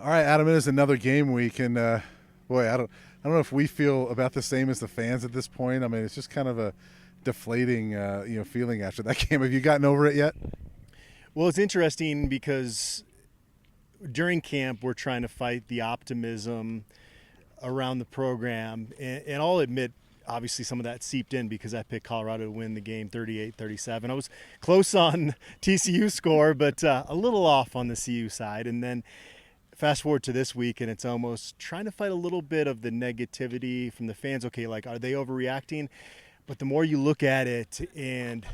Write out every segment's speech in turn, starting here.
All right, Adam, it is another game week, and boy, I don't know if we feel about the same as the fans at this point. I mean, it's just kind of a deflating, feeling after that game. Have you gotten over it yet? Well, it's interesting because during camp, we're trying to fight the optimism around the program. And I'll admit, obviously, some of that seeped in because I picked Colorado to win the game 38-37. I was close on TCU score, but a little off on the CU side. And then fast forward to this week, and it's almost trying to fight a little bit of the negativity from the fans. Okay, like, are they overreacting? But the more you look at it, and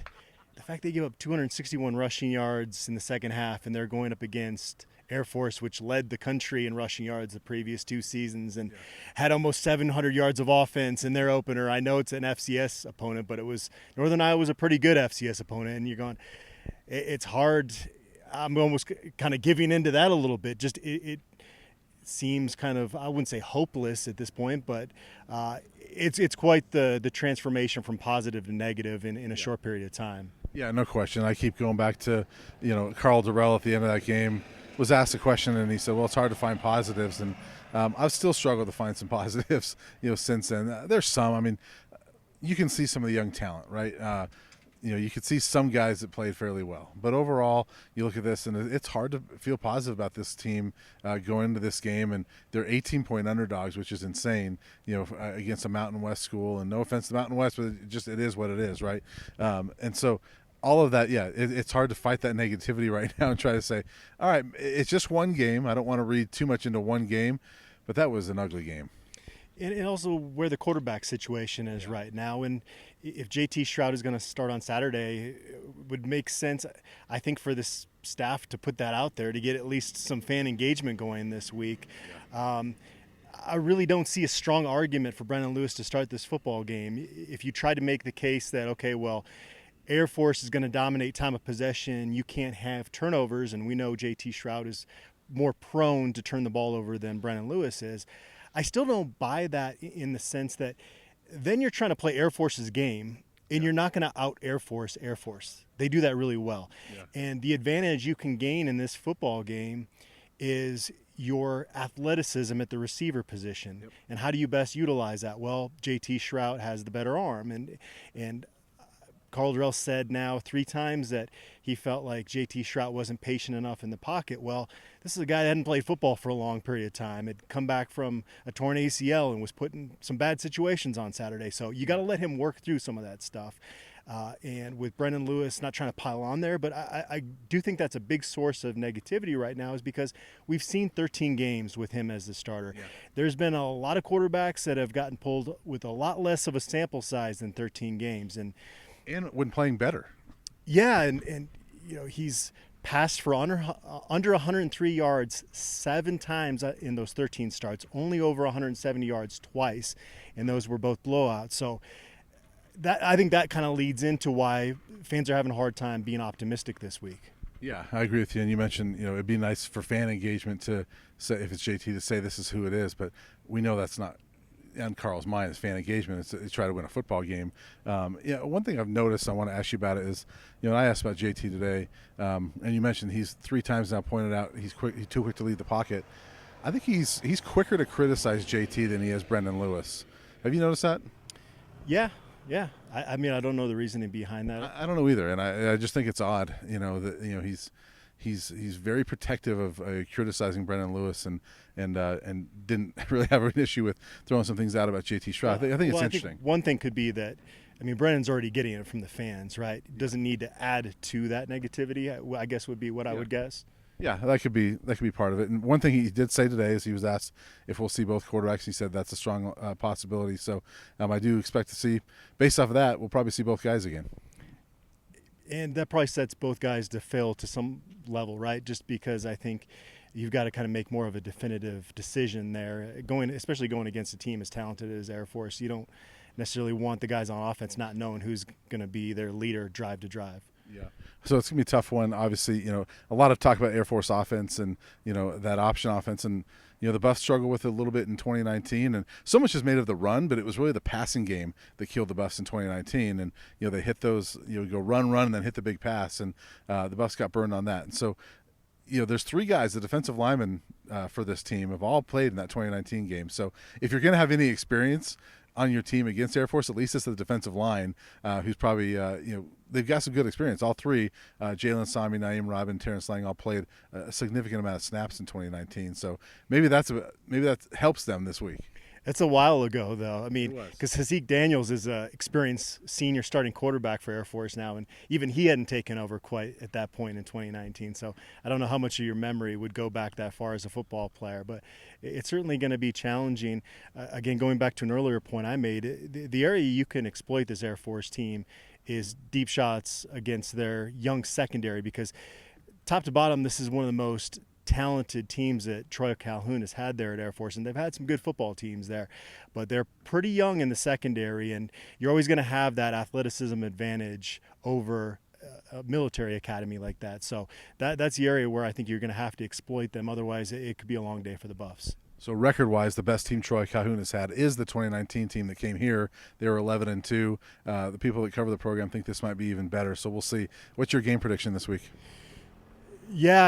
the fact they give up 261 rushing yards in the second half, and they're going up against Air Force, which led the country in rushing yards the previous two seasons and had almost 700 yards of offense in their opener. I know it's an FCS opponent, but it was Northern Iowa was a pretty good FCS opponent, and you're going, it's hard. I'm almost kind of giving into that a little bit. Just it seems kind of, I wouldn't say hopeless at this point, but it's quite the transformation from positive to negative in a short period of time. Yeah, no question. I keep going back to, Carl Durrell at the end of that game was asked a question, and he said, well, it's hard to find positives. And I've still struggled to find some positives, since then. There's some. I mean, you can see some of the young talent, right? You could see some guys that played fairly well. But overall, you look at this, and it's hard to feel positive about this team going into this game. And they're 18-point underdogs, which is insane, against a Mountain West school. And no offense to Mountain West, but it is what it is, right? And so all of that, it's hard to fight that negativity right now and try to say, all right, it's just one game. I don't want to read too much into one game, but that was an ugly game. And also where the quarterback situation is right now. And if JT Shroud is going to start on Saturday, it would make sense, I think, for this staff to put that out there to get at least some fan engagement going this week. I really don't see a strong argument for Brendan Lewis to start this football game. If you try to make the case that, okay, well, Air Force is going to dominate time of possession, you can't have turnovers, and we know JT Shroud is more prone to turn the ball over than Brendan Lewis is. I still don't buy that in the sense that then you're trying to play Air Force's game, and you're not going to out Air Force Air Force. They do that really well. Yeah. And the advantage you can gain in this football game is your athleticism at the receiver position. Yep. And how do you best utilize that? Well, JT Shroud has the better arm, and Carl Durrell said now 3 times that he felt like JT Shroud wasn't patient enough in the pocket. Well, this is a guy that hadn't played football for a long period of time. Had come back from a torn ACL and was put in some bad situations on Saturday. So you got to let him work through some of that stuff. And with Brendan Lewis, not trying to pile on there, but I do think that's a big source of negativity right now is because we've seen 13 games with him as the starter. Yeah. There's been a lot of quarterbacks that have gotten pulled with a lot less of a sample size than 13 games. And when playing better. Yeah, and he's passed for under 103 yards 7 times in those 13 starts, only over 170 yards twice, and those were both blowouts. So I think that kind of leads into why fans are having a hard time being optimistic this week. Yeah, I agree with you. And you mentioned, it'd be nice for fan engagement to say, if it's JT, to say this is who it is, but we know that's not on Carl's mind is fan engagement. It's to try to win a football game. One thing I've noticed, I want to ask you about it is, I asked about JT today, and you mentioned he's 3 times now pointed out he's too quick to leave the pocket. I think he's quicker to criticize JT than he is Brendan Lewis. Have you noticed that? Yeah. I mean, I don't know the reasoning behind that. I don't know either, and I just think it's odd. That he's very protective of criticizing Brendan Lewis and didn't really have an issue with throwing some things out about JT Shroud. I think it's interesting. Think one thing could be that, I mean, Brendan's already getting it from the fans, right? Doesn't need to add to that negativity, I guess would be what I would guess. Yeah, that could be part of it. And one thing he did say today is he was asked if we'll see both quarterbacks. He said that's a strong possibility. So I do expect to see, based off of that, we'll probably see both guys again. And that probably sets both guys to fail to some level, right? Just because I think you've got to kind of make more of a definitive decision there, especially going against a team as talented as Air Force. You don't necessarily want the guys on offense not knowing who's going to be their leader drive to drive. Yeah. So it's going to be a tough one. Obviously, a lot of talk about Air Force offense and, that option offense. And, the Buffs struggled with it a little bit in 2019. And so much is made of the run, but it was really the passing game that killed the Buffs in 2019. And, they hit those, go run, and then hit the big pass. And the Buffs got burned on that. And so, there's three guys, the defensive linemen for this team, have all played in that 2019 game. So if you're going to have any experience on your team against Air Force, at least it's the defensive line, who's probably, they've got some good experience. All three, Jalen Sami, Naeem Robin, Terrence Lang, all played a significant amount of snaps in 2019. So maybe that helps them this week. It's a while ago, though. I mean, It was. because Hazik Daniels is an experienced senior starting quarterback for Air Force now, and even he hadn't taken over quite at that point in 2019. So I don't know how much of your memory would go back that far as a football player, but it's certainly going to be challenging. Again, going back to an earlier point I made, the area you can exploit this Air Force team is deep shots against their young secondary, because top to bottom, this is one of the most talented teams that Troy Calhoun has had there at Air Force, and they've had some good football teams there, but they're pretty young in the secondary, and you're always going to have that athleticism advantage over a military academy like that. So that's the area where I think you're going to have to exploit them. Otherwise, it could be a long day for the Buffs. So record-wise, the best team Troy Calhoun has had is the 2019 team that came here. They were 11-2. The people that cover the program think this might be even better. So we'll see. What's your game prediction this week? Yeah,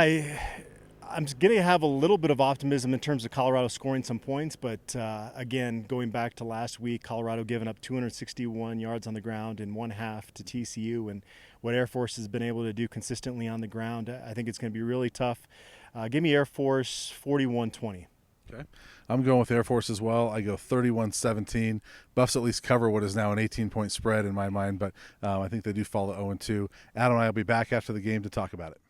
I'm going to have a little bit of optimism in terms of Colorado scoring some points, but again, going back to last week, Colorado giving up 261 yards on the ground in one half to TCU, and what Air Force has been able to do consistently on the ground, I think it's going to be really tough. Give me Air Force 41-20. Okay. I'm going with Air Force as well. I go 31-17. Buffs at least cover what is now an 18-point spread in my mind, but I think they do fall to 0-2. Adam and I will be back after the game to talk about it.